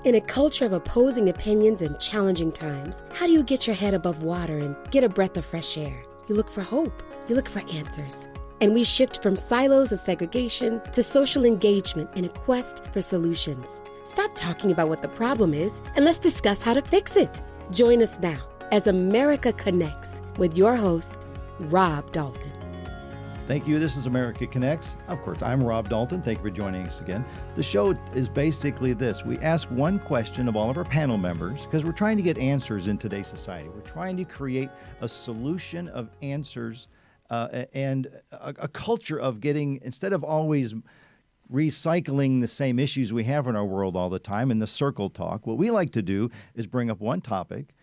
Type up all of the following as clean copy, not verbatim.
In a culture of opposing opinions and challenging times, how do you get your head above water and get a breath of fresh air? You look for hope. You look for answers. And we shift from silos of segregation to social engagement in a quest for solutions. Stop talking about what the problem is and let's discuss how to fix it. Join us now as America Connects with your host, Rob Dalton. Thank you. This is America Connects. Of course, I'm Rob Dalton. Thank you for joining us again. The show is basically this. We ask one question of all of our panel members because we're trying to get answers in today's society. We're trying to create a solution of answers and a culture of getting, instead of always recycling the same issues we have in our world all the time in the circle talk, what we like to do is bring up one topic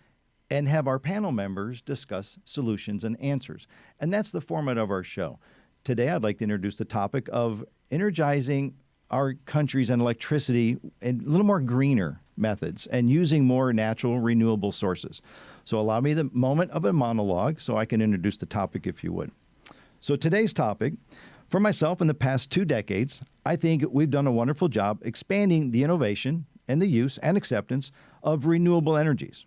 and have our panel members discuss solutions and answers. And that's the format of our show. Today, I'd like to introduce the topic of energizing our countries and electricity in a little more greener methods and using more natural renewable sources. So allow me the moment of a monologue so I can introduce the topic, if you would. So today's topic, for myself in the past 2 decades, I think we've done a wonderful job expanding the innovation and the use and acceptance of renewable energies.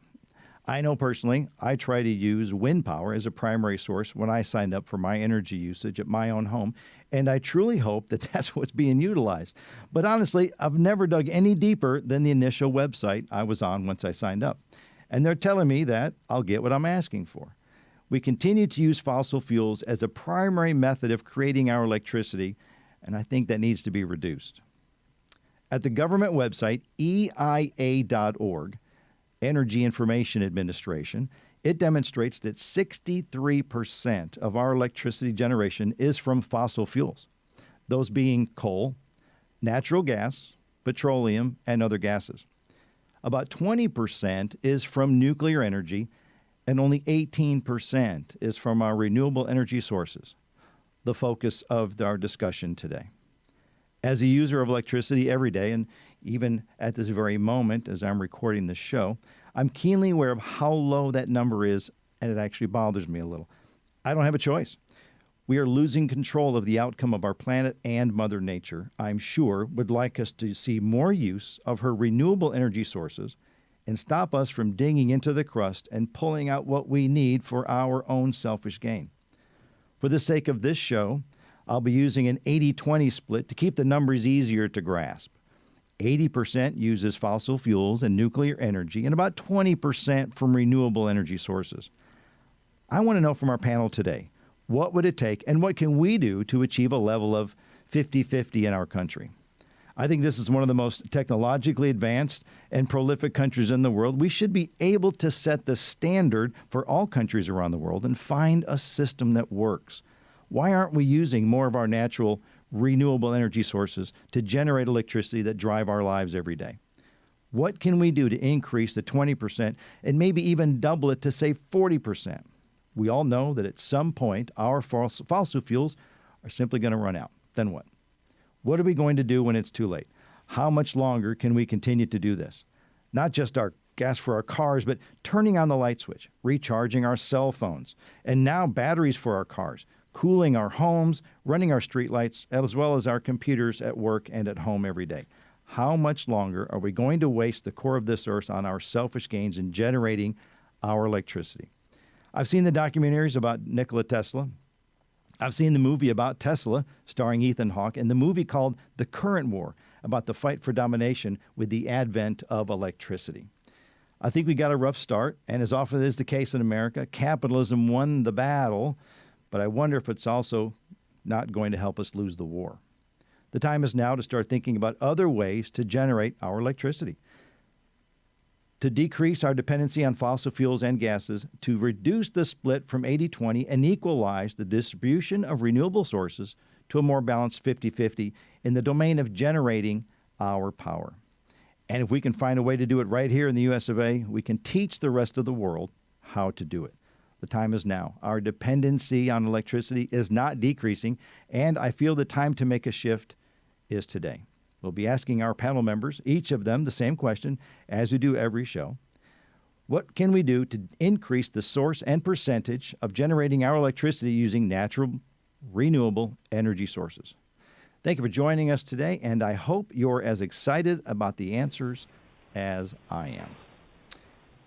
I know personally, I try to use wind power as a primary source when I signed up for my energy usage at my own home, and I truly hope that that's what's being utilized. But honestly, I've never dug any deeper than the initial website I was on once I signed up. And they're telling me that I'll get what I'm asking for. We continue to use fossil fuels as a primary method of creating our electricity, and I think that needs to be reduced. At the government website, EIA.org, Energy Information Administration, it demonstrates that 63% of our electricity generation is from fossil fuels, those being coal, natural gas, petroleum, and other gases. About 20% is from nuclear energy, and only 18% is from our renewable energy sources, the focus of our discussion today. As a user of electricity every day, and even at this very moment as I'm recording this show, I'm keenly aware of how low that number is, and it actually bothers me a little. I don't have a choice. We are losing control of the outcome of our planet, and Mother Nature, I'm sure, would like us to see more use of her renewable energy sources and stop us from digging into the crust and pulling out what we need for our own selfish gain. For the sake of this show, I'll be using an 80-20 split to keep the numbers easier to grasp. 80% uses fossil fuels and nuclear energy, and about 20% from renewable energy sources. I want to know from our panel today, what would it take and what can we do to achieve a level of 50-50 in our country? I think this is one of the most technologically advanced and prolific countries in the world. We should be able to set the standard for all countries around the world and find a system that works. Why aren't we using more of our natural renewable energy sources to generate electricity that drive our lives every day? What can we do to increase the 20% and maybe even double it to, say, 40%? We all know that at some point our fossil fuels are simply going to run out. Then what? What are we going to do when it's too late? How much longer can we continue to do this? Not just our gas for our cars, but turning on the light switch, recharging our cell phones, and now batteries for our cars, cooling our homes, running our streetlights, as well as our computers at work and at home every day. How much longer are we going to waste the core of this earth on our selfish gains in generating our electricity? I've seen the documentaries about Nikola Tesla. I've seen the movie about Tesla, starring Ethan Hawke, and the movie called The Current War, about the fight for domination with the advent of electricity. I think we got a rough start, and as often is the case in America, capitalism won the battle, but I wonder if it's also not going to help us lose the war. The time is now to start thinking about other ways to generate our electricity, to decrease our dependency on fossil fuels and gases, to reduce the split from 80-20 and equalize the distribution of renewable sources to a more balanced 50-50 in the domain of generating our power. And if we can find a way to do it right here in the US of A, we can teach the rest of the world how to do it. The time is now. Our dependency on electricity is not decreasing, and I feel the time to make a shift is today. We'll be asking our panel members, each of them, the same question, as we do every show. What can we do to increase the source and percentage of generating our electricity using natural, renewable energy sources? Thank you for joining us today, and I hope you're as excited about the answers as I am.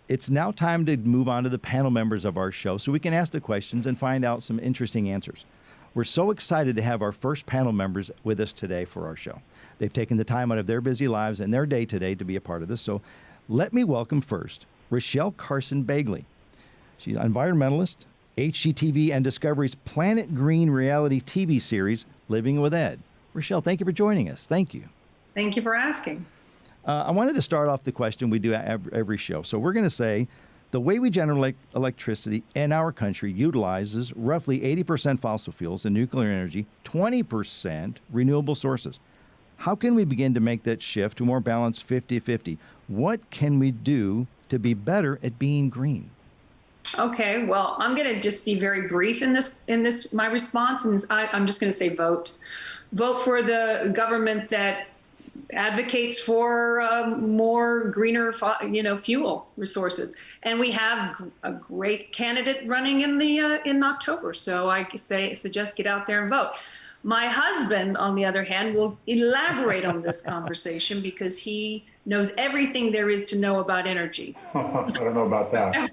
It's now time to move on to the panel members of our show so we can ask the questions and find out some interesting answers. We're so excited to have our first panel members with us today for our show. They've taken the time out of their busy lives and their day today to be a part of this. So let me welcome first Rachel Carson Begley. She's an environmentalist, HGTV and Discovery's Planet Green reality TV series, Living with Ed. Rachel, thank you for joining us. Thank you. Thank you for asking. I wanted to start off the question we do every show. So we're going to say the way we generate electricity in our country utilizes roughly 80% fossil fuels and nuclear energy, 20% renewable sources. How can we begin to make that shift to more balanced 50-50? What can we do to be better at being green? Okay, well, I'm going to just be very brief in this my response, and I'm just going to say vote. Vote for the government that advocates for more greener, fuel resources. And we have a great candidate running in October. So I suggest get out there and vote. My husband, on the other hand, will elaborate on this conversation because he knows everything there is to know about energy. I don't know about that.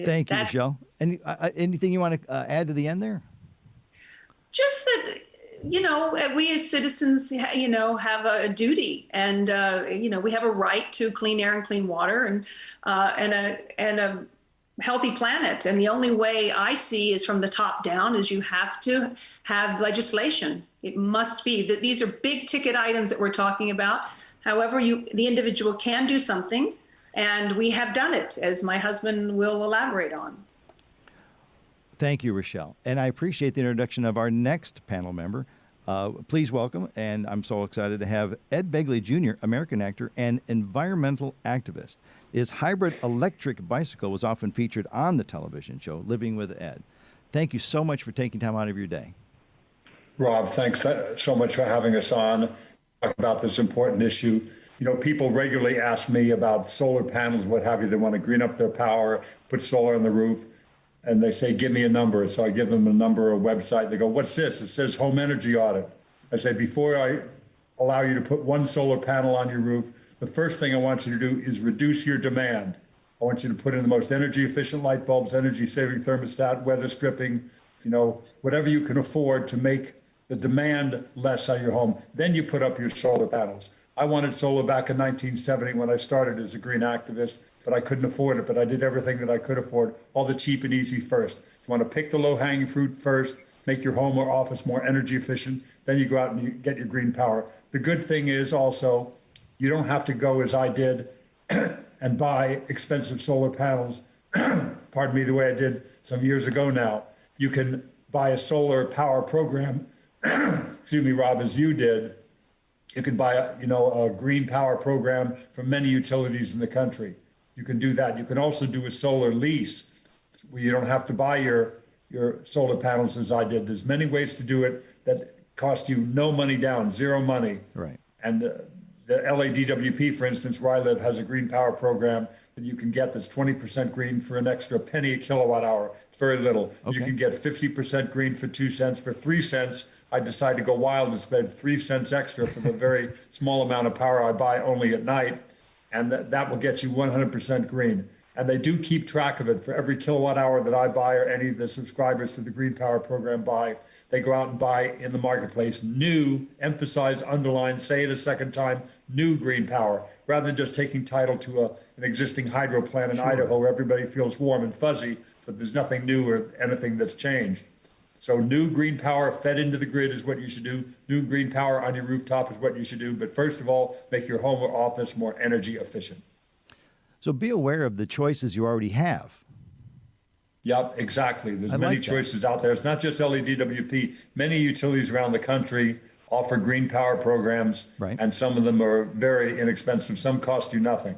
Thank you, Michelle. Anything you want to add to the end there? Just that, we as citizens, have a duty, and we have a right to clean air and clean water, and a healthy planet. And the only way I see is from the top down is you have to have legislation. It must be that these are big ticket items that we're talking about. However, the individual can do something, and we have done it, as my husband will elaborate on. Thank you, Rachel. And I appreciate the introduction of our next panel member. Please welcome, and I'm so excited to have Ed Begley Jr., American actor and environmental activist. His hybrid electric bicycle was often featured on the television show Living with Ed. Thank you so much for taking time out of your day. Rob, thanks so much for having us on, talk about this important issue. People regularly ask me about solar panels, what have you. They want to green up their power, put solar on the roof, and they say, give me a number. So I give them a number, a website. They go, what's this? It says home energy audit. I say, before I allow you to put one solar panel on your roof, the first thing I want you to do is reduce your demand. I want you to put in the most energy efficient light bulbs, energy saving thermostat, weather stripping, whatever you can afford to make the demand less on your home. Then you put up your solar panels. I wanted solar back in 1970 when I started as a green activist, but I couldn't afford it. But I did everything that I could afford, all the cheap and easy first. You want to pick the low-hanging fruit first, make your home or office more energy efficient, then you go out and you get your green power. The good thing is also, you don't have to go as I did and buy expensive solar panels, pardon me, the way I did some years ago now. You can buy a solar power program, excuse me, Rob, as you did. You can buy a green power program from many utilities in the country. You can do that. You can also do a solar lease where you don't have to buy your solar panels as I did. There's many ways to do it that cost you no money down, zero money. Right. And the LADWP, for instance, where I live, has a green power program that you can get that's 20% green for an extra penny a kilowatt hour. It's very little. Okay. You can get 50% green for 2 cents. For 3 cents, I decided to go wild and spend 3 cents extra for the very small amount of power I buy only at night. And that will get you 100% green. And they do keep track of it. For every kilowatt hour that I buy or any of the subscribers to the Green Power program buy, they go out and buy in the marketplace new, emphasize, underline, say it a second time, new green power, rather than just taking title to an existing hydro plant in Idaho where everybody feels warm and fuzzy, but there's nothing new or anything that's changed. So new green power fed into the grid is what you should do. New green power on your rooftop is what you should do. But first of all, make your home or office more energy efficient. So be aware of the choices you already have. Yep, exactly. There's many choices out there. It's not just LADWP. Many utilities around the country offer green power programs, right, and some of them are very inexpensive. Some cost you nothing.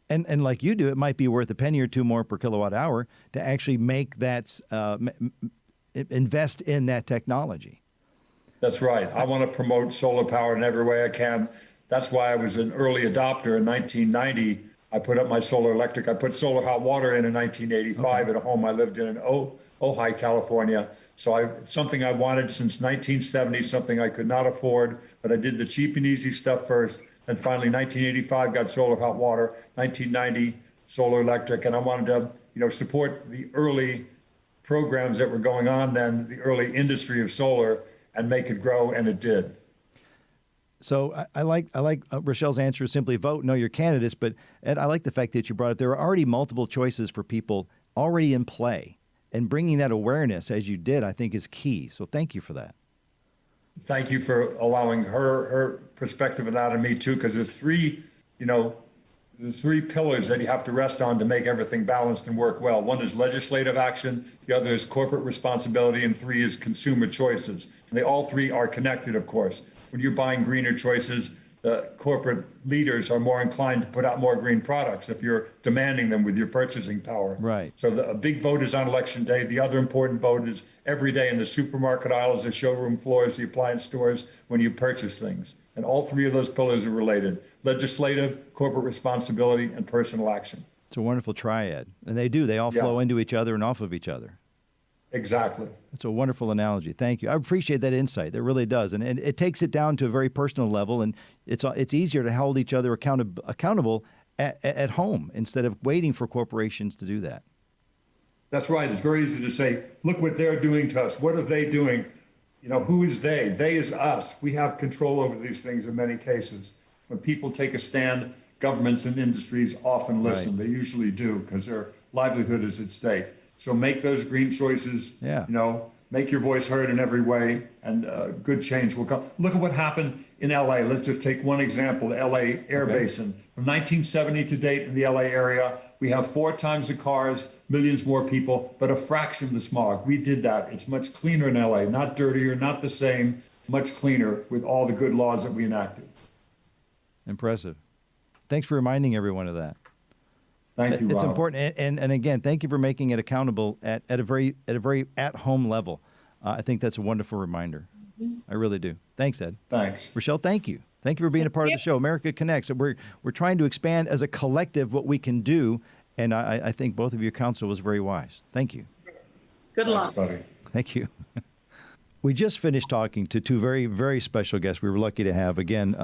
And like you do, it might be worth a penny or two more per kilowatt hour to actually make that, invest in that technology. That's right. I want to promote solar power in every way I can. That's why I was an early adopter in 1990. I put up my solar electric. I put solar hot water in 1985 at a home I lived in Ojai, California. So something I wanted since 1970, something I could not afford, but I did the cheap and easy stuff first. And finally, 1985 got solar hot water, 1990 solar electric. And I wanted to, support the early programs that were going on then, the early industry of solar, and make it grow, and it did. So I like Rachelle's answer is simply vote, know your candidates. But Ed, I like the fact that you brought up there are already multiple choices for people already in play, and bringing that awareness as you did, I think, is key. So thank you for that. Thank you for allowing her perspective of that, and me too, because there's three pillars that you have to rest on to make everything balanced and work well. One is legislative action, the other is corporate responsibility, and three is consumer choices. And they all three are connected, of course. When you're buying greener choices, the corporate leaders are more inclined to put out more green products if you're demanding them with your purchasing power. Right. So a big vote is on election day. The other important vote is every day in the supermarket aisles, the showroom floors, the appliance stores, when you purchase things. And all three of those pillars are related: legislative, corporate responsibility, and personal action. It's a wonderful triad. And they all flow into each other and off of each other. Exactly. It's a wonderful analogy. Thank you. I appreciate that insight. It really does. And it takes it down to a very personal level, and it's easier to hold each other accountable at home instead of waiting for corporations to do that. That's right. It's very easy to say, look what they're doing to us. What are they doing? Who is they? They is us. We have control over these things in many cases. When people take a stand, governments and industries often listen. Right. They usually do, because their livelihood is at stake. So make those green choices, make your voice heard in every way, and good change will come. Look at what happened in LA. Let's just take one example, the LA Air Basin. From 1970 to date in the LA area, we have 4 times the cars, millions more people, but a fraction of the smog. We did that. It's much cleaner in LA, not dirtier, not the same, much cleaner with all the good laws that we enacted. Impressive. Thanks for reminding everyone of that. Thank you, Rob. It's important, and again, thank you for making it accountable at a very at-home level. I think that's a wonderful reminder. I really do. Thanks, Ed. Thanks, Rachelle. Thank you. Thank you for being a part of the show. America Connects. We're trying to expand as a collective what we can do, and I think both of your counsel was very wise. Thank you. Good luck, buddy. Thank you. We just finished talking to 2 very, very special guests we were lucky to have. Again,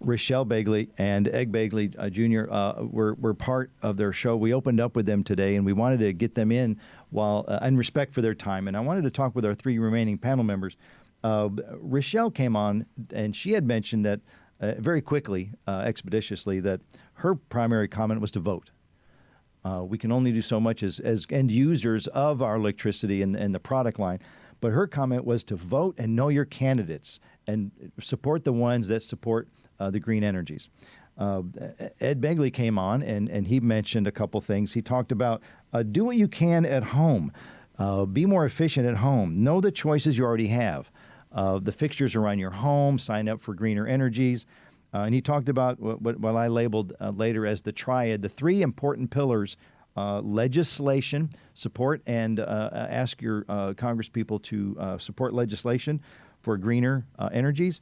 Rachel Begley and Ed Begley Jr. Were part of their show. We opened up with them today, and we wanted to get them in in respect for their time. And I wanted to talk with our 3 remaining panel members. Rachel came on, and she had mentioned that very quickly, expeditiously, that her primary comment was to vote. We can only do so much as end users of our electricity and the product line. But her comment was to vote and know your candidates and support the ones that support the green energies. Ed Begley came on, and he mentioned a couple things. He talked about do what you can at home. Be more efficient at home. Know the choices you already have. The fixtures around your home. Sign up for greener energies. And he talked about what I labeled later as the triad, the 3 important pillars: legislation, support, and ask your congresspeople to support legislation for greener energies,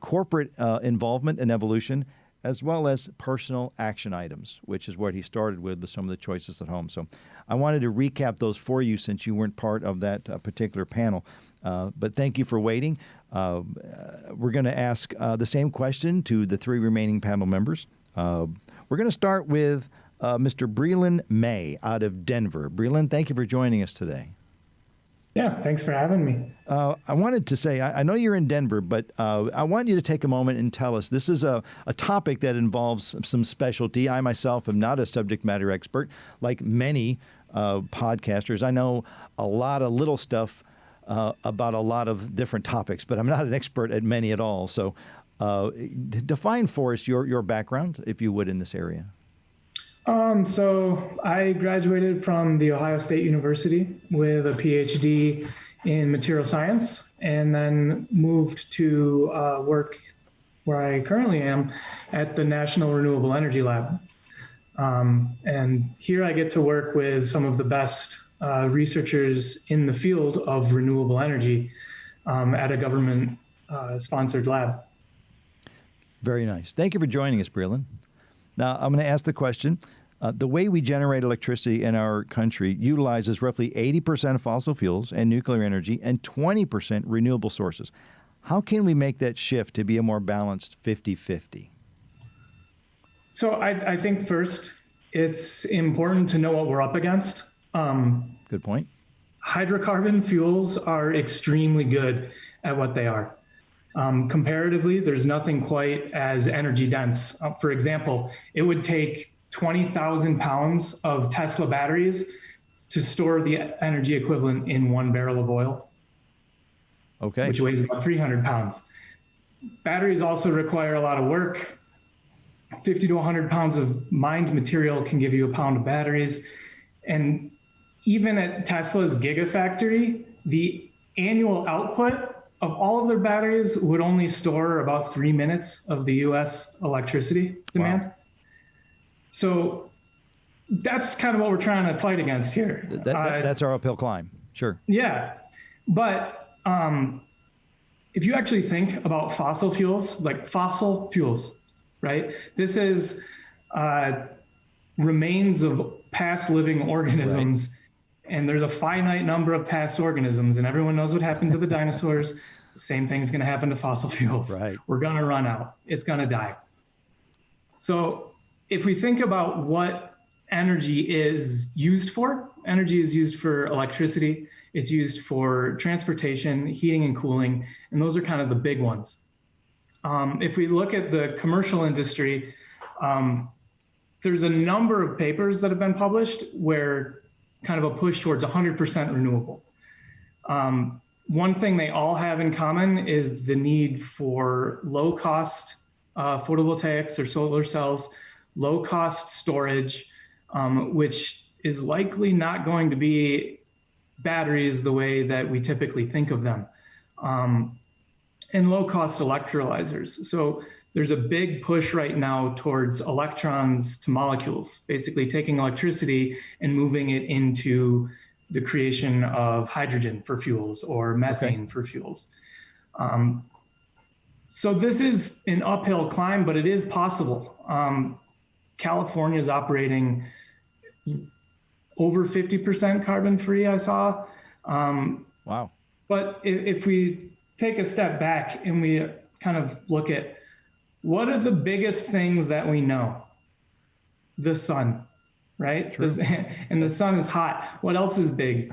corporate involvement and evolution, as well as personal action items, which is what he started with some of the choices at home. So I wanted to recap those for you since you weren't part of that particular panel. But thank you for waiting. We're going to ask the same question to the 3 remaining panel members. We're going to start with Mr. Brelon May out of Denver. Brelon, thank you for joining us today. Yeah, thanks for having me. I wanted to say, I know you're in Denver, but I want you to take a moment and tell us, this is a topic that involves some specialty. I myself am not a subject matter expert. Like many podcasters, I know a lot of little stuff about a lot of different topics, but I'm not an expert at many at all. So define for us your background, if you would, in this area. So I graduated from The Ohio State University with a PhD in material science, and then moved to work where I currently am at the National Renewable Energy Lab. And here I get to work with some of the best researchers in the field of renewable energy at a government sponsored lab. Very nice. Thank you for joining us, Brelon. Now, I'm going to ask the question. The way we generate electricity in our country utilizes roughly 80% of fossil fuels and nuclear energy and 20% renewable sources. How can we make that shift to be a more balanced 50-50? So I think first, it's important to know what we're up against. Good point. Hydrocarbon fuels are extremely good at what they are. Comparatively, there's nothing quite as energy dense. For example, it would take 20,000 pounds of Tesla batteries to store the energy equivalent in 1 barrel of oil, Okay. which weighs about 300 pounds. Batteries also require a lot of work. 50 to 100 pounds of mined material can give you a pound of batteries. And even at Tesla's Gigafactory, the annual output of all of their batteries would only store about 3 minutes of the US electricity demand. Wow. So that's kind of what we're trying to fight against here. That's our uphill climb. Sure. Yeah. But if you actually think about fossil fuels, right? This is remains of past living organisms. Right. And there's a finite number of past organisms, and everyone knows what happened to the dinosaurs. The same thing's going to happen to fossil fuels. Right. We're going to run out. It's going to die. So if we think about what energy is used for, energy is used for electricity. It's used for transportation, heating and cooling, and those are kind of the big ones. If we look at the commercial industry, there's a number of papers that have been published where kind of a push towards 100% renewable. One thing they all have in common is the need for low-cost photovoltaics or solar cells, low-cost storage, which is likely not going to be batteries the way that we typically think of them, and low-cost electrolyzers. So there's a big push right now towards electrons to molecules, basically taking electricity and moving it into the creation of hydrogen for fuels or methane for fuels. So this is an uphill climb, but it is possible. California is operating over 50% carbon free, I saw. Wow. But if we take a step back and we kind of look at what are the biggest things that we know? The sun, right? And the sun is hot. What else is big?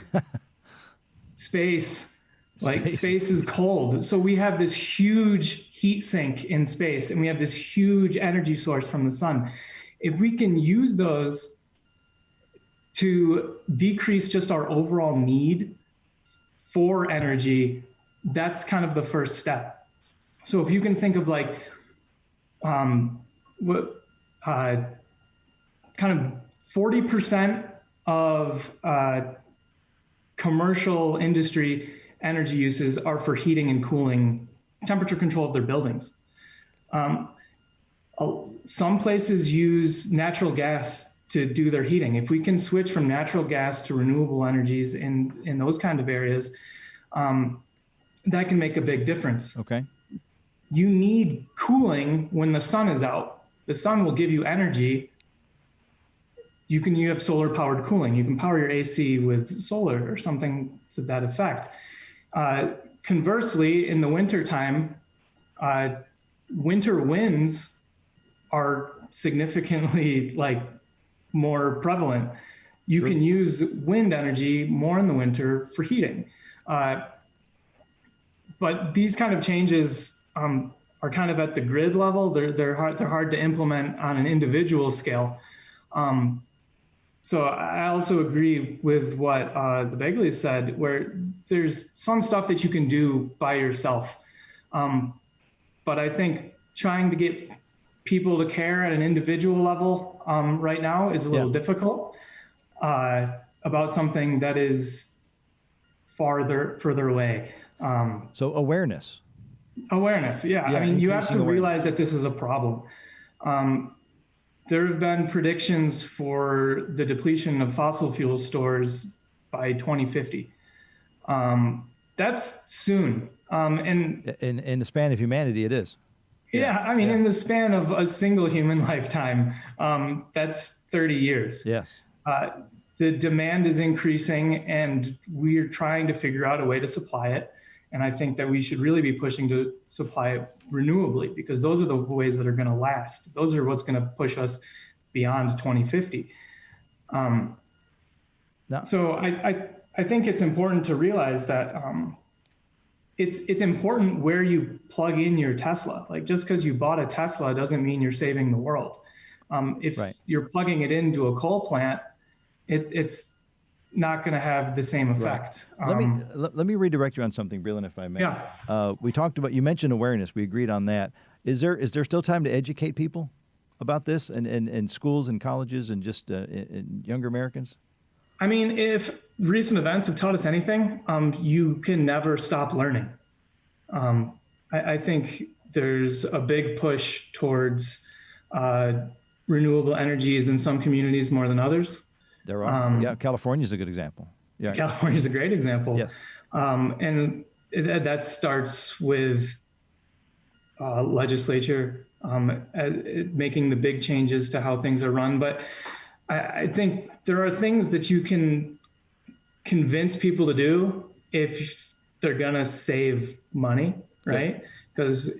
Space. Like space is cold. So we have this huge heat sink in space, and we have this huge energy source from the sun. If we can use those to decrease just our overall need for energy, that's kind of the first step. So if you can think of like kind of 40% of commercial industry energy uses are for heating and cooling, temperature control of their buildings. Some places use natural gas to do their heating. If we can switch from natural gas to renewable energies in those kind of areas, that can make a big difference. Okay. You need cooling when the sun is out. The sun will give you energy. You have solar powered cooling. You can power your AC with solar or something to that effect. Conversely, in the wintertime, winter winds are significantly more prevalent. You can use wind energy more in the winter for heating. But these kind of changes are kind of at the grid level. They're hard to implement on an individual scale. So I also agree with what the Begleys said, where there's some stuff that you can do by yourself. But I think trying to get people to care at an individual level right now is a little difficult about something that is further away. So awareness. Awareness, yeah. I mean, you have to realize that this is a problem. There have been predictions for the depletion of fossil fuel stores by 2050. That's soon. And in the span of humanity, it is. Yeah, I mean, in the span of a single human lifetime, that's 30 years. Yes. The demand is increasing, and we're trying to figure out a way to supply it. And I think that we should really be pushing to supply it renewably, because those are the ways that are going to last. Those are what's going to push us beyond 2050. So I think it's important to realize that it's important where you plug in your Tesla. Like, just because you bought a Tesla doesn't mean you're saving the world. If you're plugging it into a coal plant, it's not going to have the same effect. Right. Let me redirect you on something, Brelon, if I may. Yeah. We talked about, you mentioned awareness. We agreed on that. Is there still time to educate people about this in schools and colleges and just in younger Americans? I mean, if recent events have taught us anything, you can never stop learning. I think there's a big push towards renewable energies in some communities more than others. There are. Yeah, California's a good example. Yeah, California's a great example. Yes. And that starts with legislature making the big changes to how things are run. But I think there are things that you can convince people to do if they're going to save money, right? Because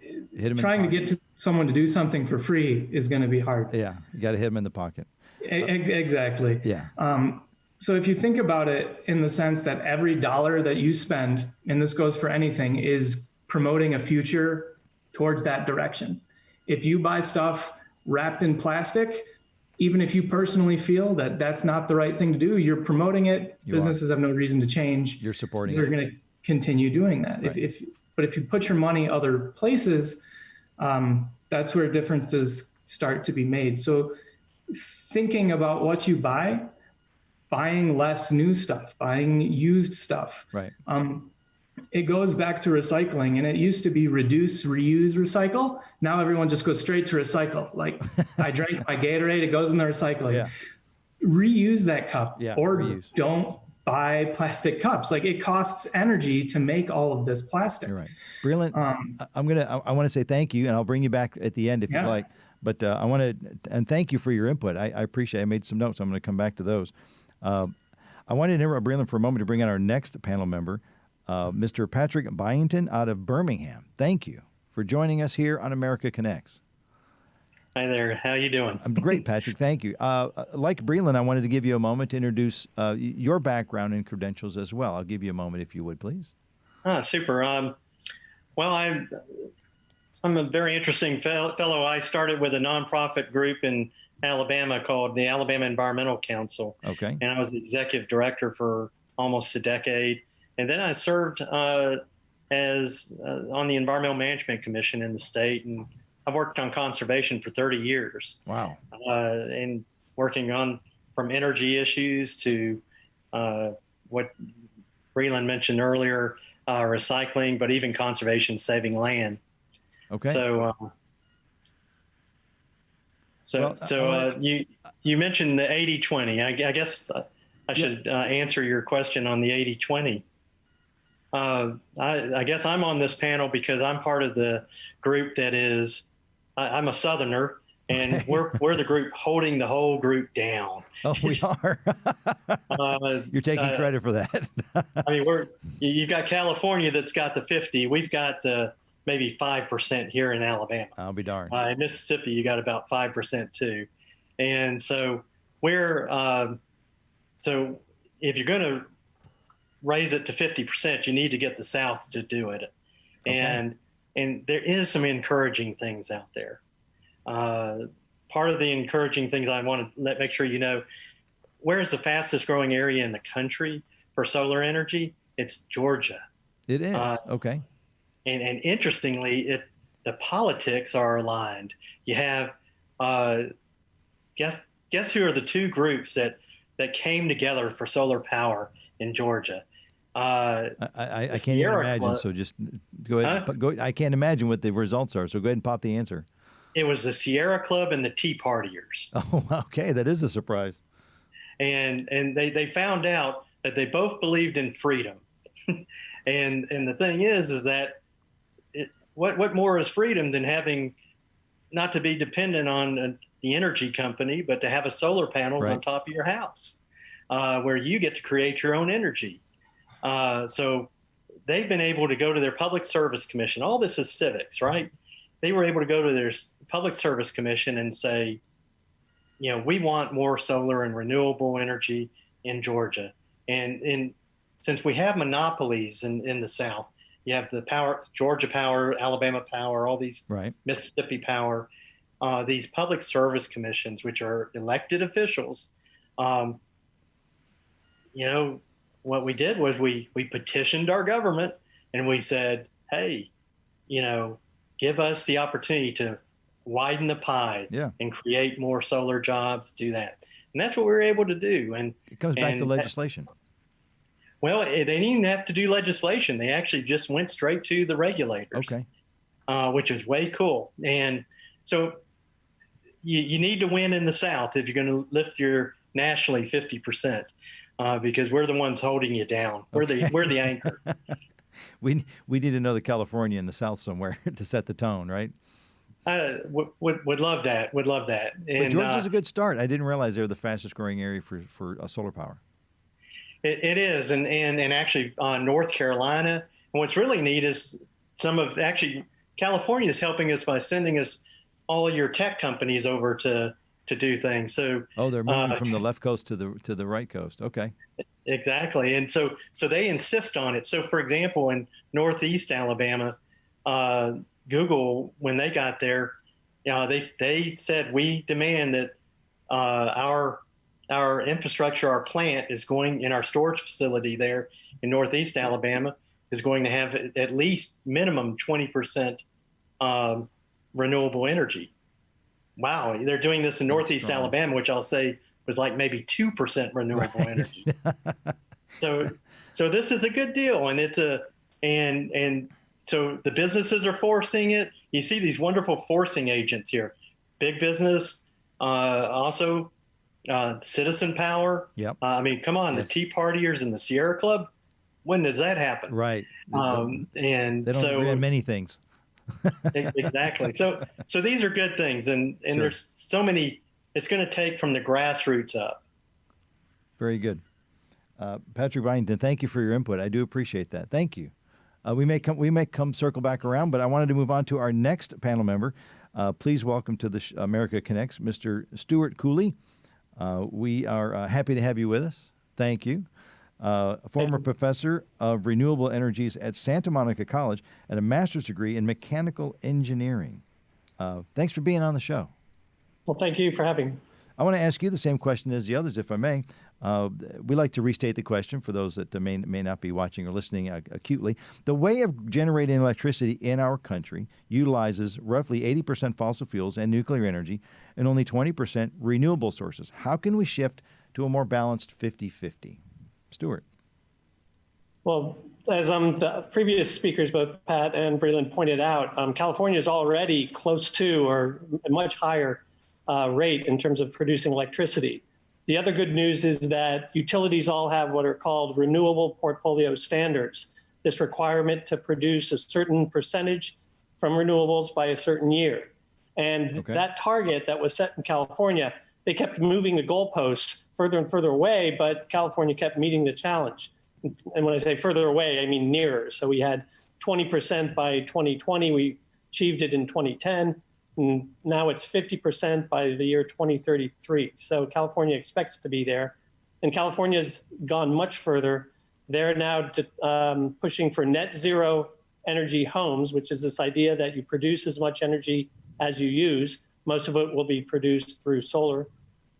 trying to get someone to do something for free is going to be hard. Yeah, you got to hit them in the pocket. Exactly. Yeah. So if you think about it in the sense that every dollar that you spend, and this goes for anything, is promoting a future towards that direction. If you buy stuff wrapped in plastic, even if you personally feel that that's not the right thing to do, you're promoting it. Businesses have no reason to change. You're supporting They're going to continue doing that. Right. But if you put your money other places, that's where differences start to be made. So thinking about what you buy, buying less new stuff, buying used stuff. Right. It goes back to recycling, and it used to be reduce, reuse, recycle. Now everyone just goes straight to recycle. Like, I drank my Gatorade, it goes in the recycling. Yeah. Reuse that cup, or reuse. Don't buy plastic cups. Like, it costs energy to make all of this plastic. You're right. Brelon, I want to say thank you, and I'll bring you back at the end if you'd like. But I want to, and thank you for your input. I appreciate it. I made some notes. I'm going to come back to those. I wanted to interrupt Brelon for a moment to bring in our next panel member, Mr. Patrick Byington out of Birmingham. Thank you for joining us here on America Connects. Hi there. How you doing? I'm great, Patrick. Thank you. Like Brelon, I wanted to give you a moment to introduce your background and credentials as well. I'll give you a moment if you would, please. Super. Well, I'm a very interesting fellow. I started with a nonprofit group in Alabama called the Alabama Environmental Council. Okay. And I was the executive director for almost a decade. And then I served as on the Environmental Management Commission in the state. And I've worked on conservation for 30 years. Wow. And working on from energy issues to what Brelon mentioned earlier, recycling, but even conservation, saving land. Okay. So you mentioned the 80-20. I guess I should answer your question on the 80-20. I guess I'm on this panel because I'm part of the group that is, I'm a Southerner, and we're the group holding the whole group down. Oh, we are. You're taking credit for that. I mean, you've got California that's got the 50. We've got the maybe 5% here in Alabama. I'll be darned. In Mississippi, you got about 5% too. And so so if you're going to raise it to 50%, you need to get the South to do it. Okay. And there is some encouraging things out there. Part of the encouraging things I want to make sure you know, where is the fastest growing area in the country for solar energy? It's Georgia. It is. Okay. And interestingly, the politics are aligned. You have, guess who are the two groups that came together for solar power in Georgia? I can't even imagine. So just go ahead. Huh? I can't imagine what the results are. So go ahead and pop the answer. It was the Sierra Club and the Tea Partiers. Oh, okay. That is a surprise. And they found out that they both believed in freedom. and the thing is that what more is freedom than having not to be dependent on the energy company, but to have a solar panels on top of your house, where you get to create your own energy. So they've been able to go to their public service commission. All this is civics, right? they were able to go to their public service commission and say, we want more solar and renewable energy in Georgia. And since we have monopolies in the South, you have the power, Georgia Power, Alabama Power, all these, right, Mississippi Power, these public service commissions, which are elected officials. What we did was we petitioned our government and we said, hey, give us the opportunity to widen the pie and create more solar jobs, do that. And that's what we were able to do. And it comes back to legislation. Well, they didn't even have to do legislation. They actually just went straight to the regulators, which is way cool. And so you need to win in the South if you're going to lift your nationally 50%, because we're the ones holding you down. We're the anchor. We need another California in the South somewhere to set the tone, right? Would love that. Would love that. And, but Georgia's a good start. I didn't realize they're the fastest growing area for solar power. It is, and actually North Carolina. And what's really neat is California is helping us by sending us all your tech companies over to do things. So they're moving from the left coast to the right coast. Okay. Exactly. And so they insist on it. So for example, in Northeast Alabama, Google, when they got there, they said, we demand that our infrastructure, our plant is going in our storage facility there in Northeast Alabama is going to have at least minimum 20% renewable energy. Wow. They're doing this in Northeast Alabama, which I'll say was like maybe 2% renewable energy. So this is a good deal. And so the businesses are forcing it. You see these wonderful forcing agents here, big business, also citizen power. Yep. I mean, come on, the Tea Partiers and the Sierra Club. When does that happen? Right. And they don't agree on many things. Exactly. So these are good things, and there's so many. It's going to take from the grassroots up. Very good, Patrick Byington. Thank you for your input. I do appreciate that. Thank you. We may come circle back around, but I wanted to move on to our next panel member. Please welcome to the America Connects, Mr. Stuart Cooley. We are happy to have you with us. Thank you. Former professor of renewable energies at Santa Monica College and a master's degree in mechanical engineering. Thanks for being on the show. Well, thank you for having me. I want to ask you the same question as the others, if I may. We like to restate the question for those that may not be watching or listening acutely. The way of generating electricity in our country utilizes roughly 80% fossil fuels and nuclear energy and only 20% renewable sources. How can we shift to a more balanced 50-50? Stuart. Well, as the previous speakers, both Pat and Brelon, pointed out, California is already close to or a much higher rate in terms of producing electricity. The other good news is that utilities all have what are called renewable portfolio standards, this requirement to produce a certain percentage from renewables by a certain year. And that target that was set in California, they kept moving the goalposts further and further away, but California kept meeting the challenge. And when I say further away, I mean nearer. So we had 20% by 2020. We achieved it in 2010. And now it's 50% by the year 2033. So California expects to be there. And California's gone much further. They're now pushing for net zero energy homes, which is this idea that you produce as much energy as you use. Most of it will be produced through solar.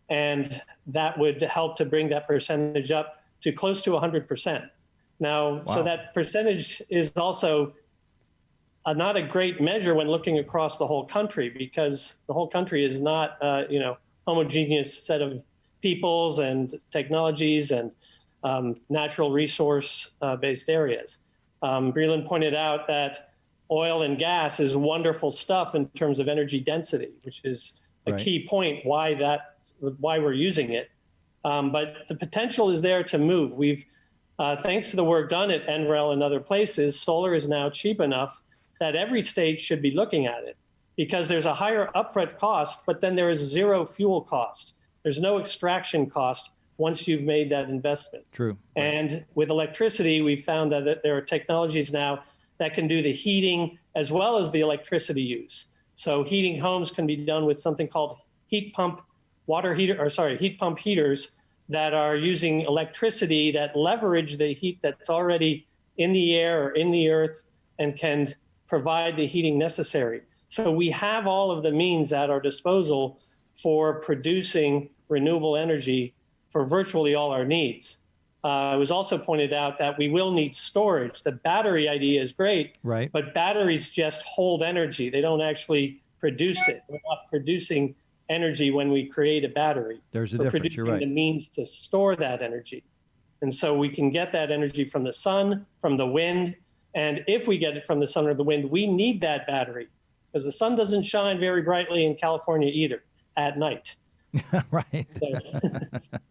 And that would help to bring that percentage up to close to 100%. Now, so that percentage is also not a great measure when looking across the whole country, because the whole country is not, homogeneous set of peoples and technologies and natural resource based areas. Brelon pointed out that oil and gas is wonderful stuff in terms of energy density, which is a key point why we're using it. But the potential is there to move. We've, thanks to the work done at NREL and other places, solar is now cheap enough that every state should be looking at it, because there's a higher upfront cost, but then there is zero fuel cost. There's no extraction cost once you've made that investment. True. And with electricity, we found that there are technologies now that can do the heating as well as the electricity use. So heating homes can be done with something called heat pump heaters that are using electricity that leverage the heat that's already in the air or in the earth and can provide the heating necessary. So we have all of the means at our disposal for producing renewable energy for virtually all our needs. It was also pointed out that we will need storage. The battery idea is great, Right. but batteries just hold energy. They don't actually produce it. We're not producing energy when we create a battery. There's a We're difference. You're producing right. the means to store that energy. And so we can get that energy from the sun, from the wind. And if we get it from the sun or the wind, we need that battery because the sun doesn't shine very brightly in California either at night. Right.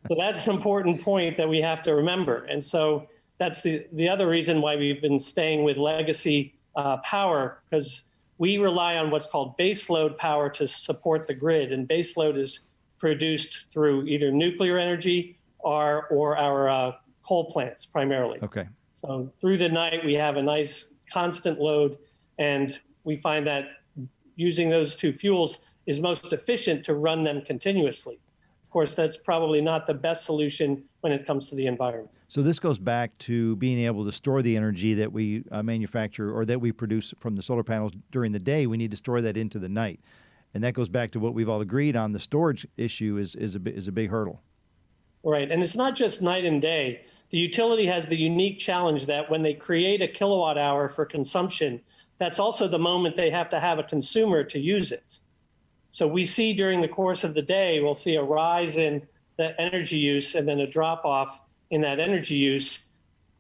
So that's an important point that we have to remember. And so that's the other reason why we've been staying with legacy power, because we rely on what's called baseload power to support the grid. And baseload is produced through either nuclear energy or our coal plants primarily. Okay. So through the night, we have a nice constant load, and we find that using those two fuels is most efficient to run them continuously. Of course, that's probably not the best solution when it comes to the environment. So this goes back to being able to store the energy that we manufacture or that we produce from the solar panels during the day. We need to store that into the night. And that goes back to what we've all agreed on. The storage issue is a big hurdle. Right. And it's not just night and day. The utility has the unique challenge that when they create a kilowatt hour for consumption, that's also the moment they have to have a consumer to use it. So we see during the course of the day, we'll see a rise in the energy use and then a drop off in that energy use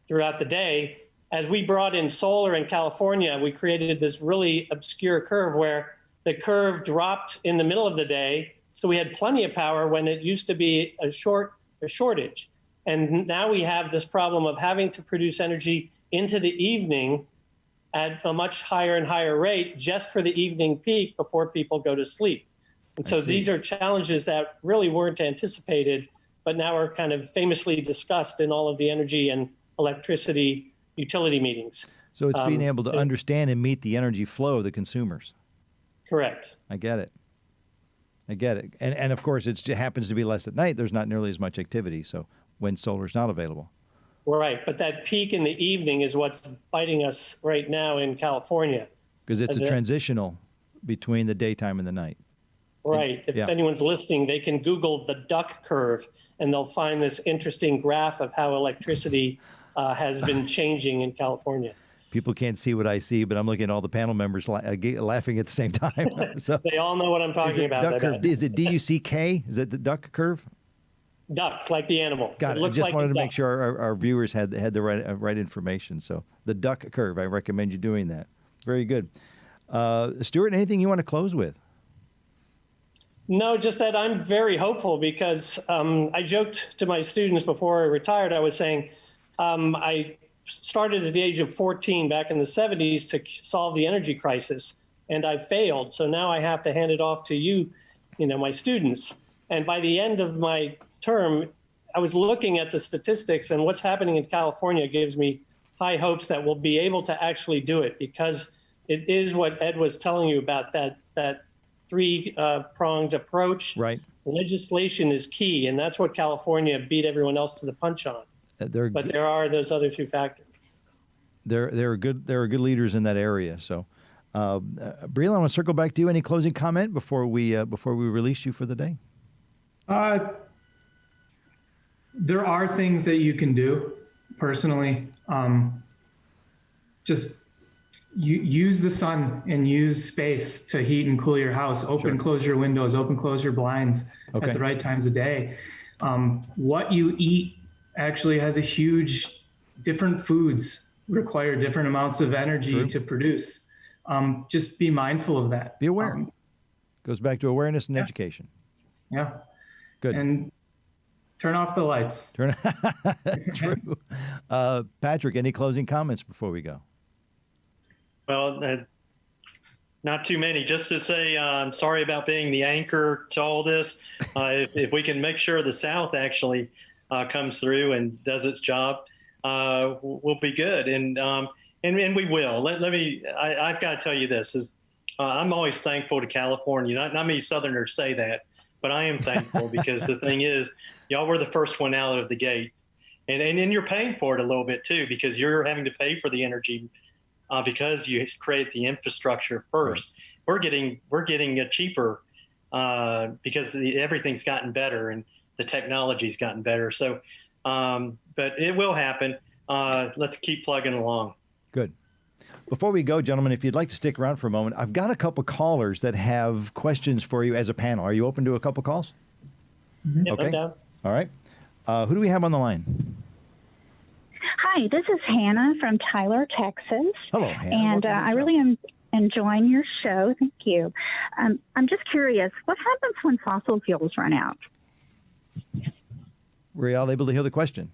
throughout the day. As we brought in solar in California, we created this really obscure curve where the curve dropped in the middle of the day. So we had plenty of power when it used to be a shortage. And now we have this problem of having to produce energy into the evening at a much higher and higher rate just for the evening peak before people go to sleep. And so these are challenges that really weren't anticipated, but now are kind of famously discussed in all of the energy and electricity utility meetings. So it's being able to understand and meet the energy flow of the consumers. Correct. I get it. And of course, it happens to be less at night. There's not nearly as much activity. So when solar is not available. Right. But that peak in the evening is what's biting us right now in California. Because it's a transitional between the daytime and the night. Right. If anyone's listening, they can Google the duck curve, and they'll find this interesting graph of how electricity has been changing in California. People can't see what I see, but I'm looking at all the panel members laughing at the same time. So they all know what I'm talking about. Duck curve. Is it DUCK? Is it the duck curve? Duck, like the animal. Got it. I just wanted to make sure our viewers had the right information. So the duck curve, I recommend you doing that. Very good. Stuart, anything you want to close with? No, just that I'm very hopeful because I joked to my students before I retired. I was saying I started at the age of 14 back in the 70s to solve the energy crisis, and I failed. So now I have to hand it off to you, my students. And by the end of my term, I was looking at the statistics, and what's happening in California gives me high hopes that we'll be able to actually do it, because it is what Ed was telling you about, that three-pronged approach. Right. Legislation is key, and that's what California beat everyone else to the punch on. But there are those other two factors. There are good leaders in that area. So, Brelon, I want to circle back to you. Any closing comment before we release you for the day? There are things that you can do personally. Just use the sun and use space to heat and cool your house. Close your windows, close your blinds at the right times of day. What you eat actually has a huge, different foods require different amounts of energy to produce. Just be mindful of that. Be aware. Goes back to awareness and education. Yeah. Good. And turn off the lights. True. Patrick, any closing comments before we go? Well, not too many. Just to say, I'm sorry about being the anchor to all this. If we can make sure the South actually comes through and does its job, we'll be good. And and we will. I've got to tell you this is, I'm always thankful to California. Not many Southerners say that, but I am thankful because the thing is, y'all were the first one out of the gate, and you're paying for it a little bit too, because you're having to pay for the energy because you create the infrastructure first. Right. We're getting it cheaper because everything's gotten better and the technology's gotten better. So, but it will happen. Let's keep plugging along. Good. Before we go, gentlemen, if you'd like to stick around for a moment, I've got a couple callers that have questions for you as a panel. Are you open to a couple calls? Mm-hmm. Yep, okay. I'm down. All right. Who do we have on the line? Hi, this is Hannah from Tyler, Texas. Hello, Hannah. And I really am enjoying your show. Thank you. I'm just curious, what happens when fossil fuels run out? Were y'all able to hear the question?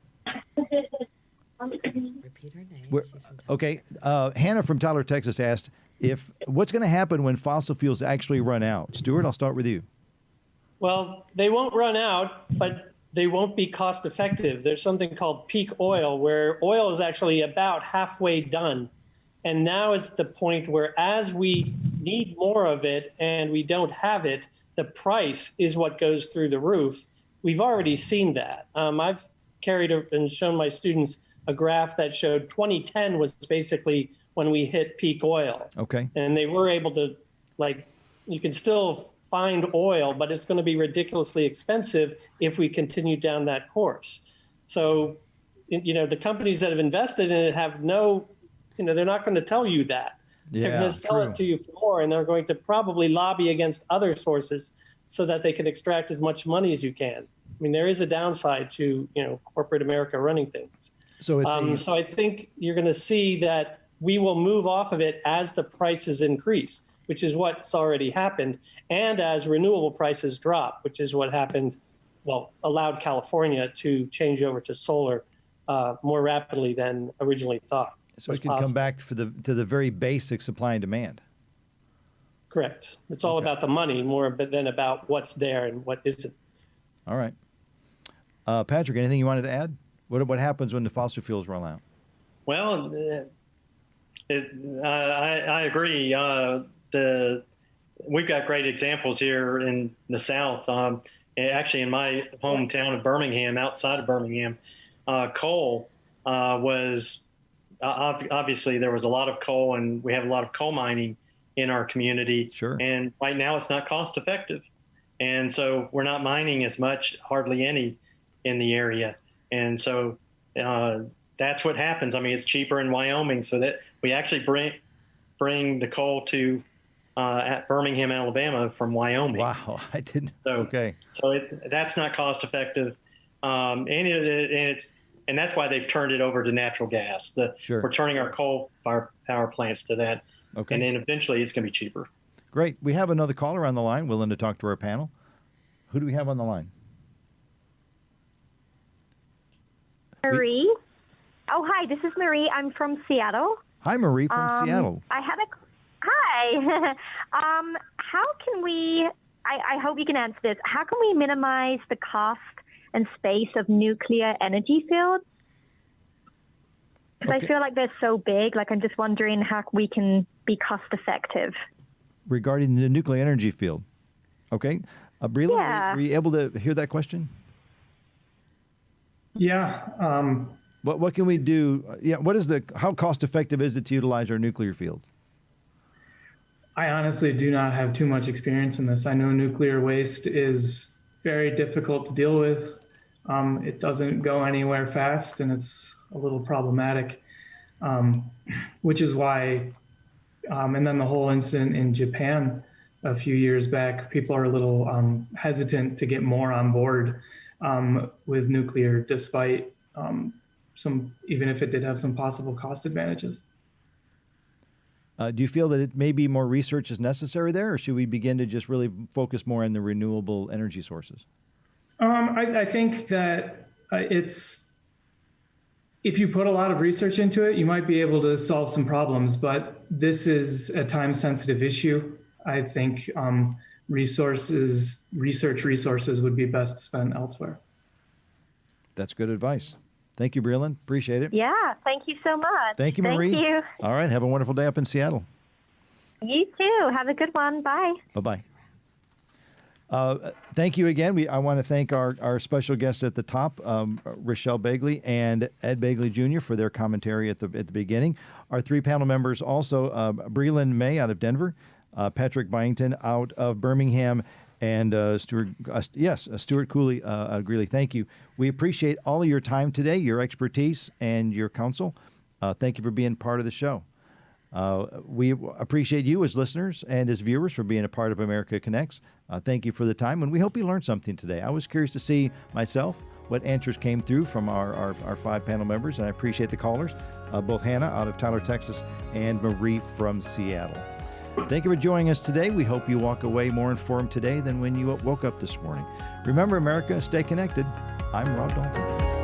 Repeat her name. Okay. Hannah from Tyler, Texas asked what's going to happen when fossil fuels actually run out? Stuart, I'll start with you. Well, they won't run out, but they won't be cost effective. There's something called peak oil, where oil is actually about halfway done. And now is the point where as we need more of it and we don't have it, the price is what goes through the roof. We've already seen that. I've carried and shown my students a graph that showed 2010 was basically when we hit peak oil. Okay. And they were able to, you can still find oil, but it's going to be ridiculously expensive if we continue down that course. So, the companies that have invested in it have no, they're not going to tell you that. They're going to sell it to you for more, and they're going to probably lobby against other sources so that they can extract as much money as you can. I mean, there is a downside to, corporate America running things. So so I think you're going to see that we will move off of it as the prices increase, which is what's already happened, and as renewable prices drop, which is what happened, allowed California to change over to solar more rapidly than originally thought. So it can come back to the very basic supply and demand. Correct. It's all about the money more than about what's there and what isn't. All right. Patrick, anything you wanted to add? What happens when the fossil fuels run out? Well, I agree. We've got great examples here in the South. Actually, in my hometown of Birmingham, outside of Birmingham, coal was obviously there was a lot of coal, and we have a lot of coal mining in our community. Sure. And right now, it's not cost effective, and so we're not mining as much, hardly any, in the area, and so that's what happens. I mean, it's cheaper in Wyoming, so that we actually bring the coal to at Birmingham, Alabama from Wyoming. Wow, I didn't. So, okay. So that's not cost effective, and that's why they've turned it over to natural gas. Sure. We're turning our coal power plants to that, okay. And then eventually it's going to be cheaper. Great. We have another caller on the line willing to talk to our panel. Who do we have on the line? Marie. Oh, hi. This is Marie. I'm from Seattle. Hi, Marie from Seattle. Hi. How can we, I hope you can answer this. How can we minimize the cost and space of nuclear energy fields? Because I feel like they're so big. I'm just wondering how we can be cost effective. Regarding the nuclear energy field. Okay. Brelon, were you able to hear that question? Yeah. What can we do? Yeah. How cost effective is it to utilize our nuclear field? I honestly do not have too much experience in this. I know nuclear waste is very difficult to deal with. It doesn't go anywhere fast, and it's a little problematic, which is why, and then the whole incident in Japan a few years back, people are a little hesitant to get more on board with nuclear, despite even if it did have some possible cost advantages. Do you feel that it maybe more research is necessary there, or should we begin to just really focus more on the renewable energy sources? I think that if you put a lot of research into it, you might be able to solve some problems, but this is a time-sensitive issue. I think research resources would be best spent elsewhere. That's good advice. Thank you, Brelon. Appreciate it. Yeah, thank you so much. Thank you, Marie. Thank you. All right. Have a wonderful day up in Seattle. You too. Have a good one. Bye. Bye-bye. Thank you again. I want to thank our special guests at the top, Rachel Begley and Ed Begley Jr. for their commentary at the beginning. Our 3 panel members also, Brelon May out of Denver, Patrick Byington out of Birmingham, and Stuart Cooley out of Greeley. Thank you. We appreciate all of your time today, your expertise, and your counsel. Thank you for being part of the show. We appreciate you as listeners and as viewers for being a part of America Connects. Thank you for the time, and we hope you learned something today. I was curious to see myself what answers came through from our 5 panel members, and I appreciate the callers, both Hannah out of Tyler, Texas, and Marie from Seattle. Thank you for joining us today. We hope you walk away more informed today than when you woke up this morning. Remember, America, stay connected. I'm Rob Dalton.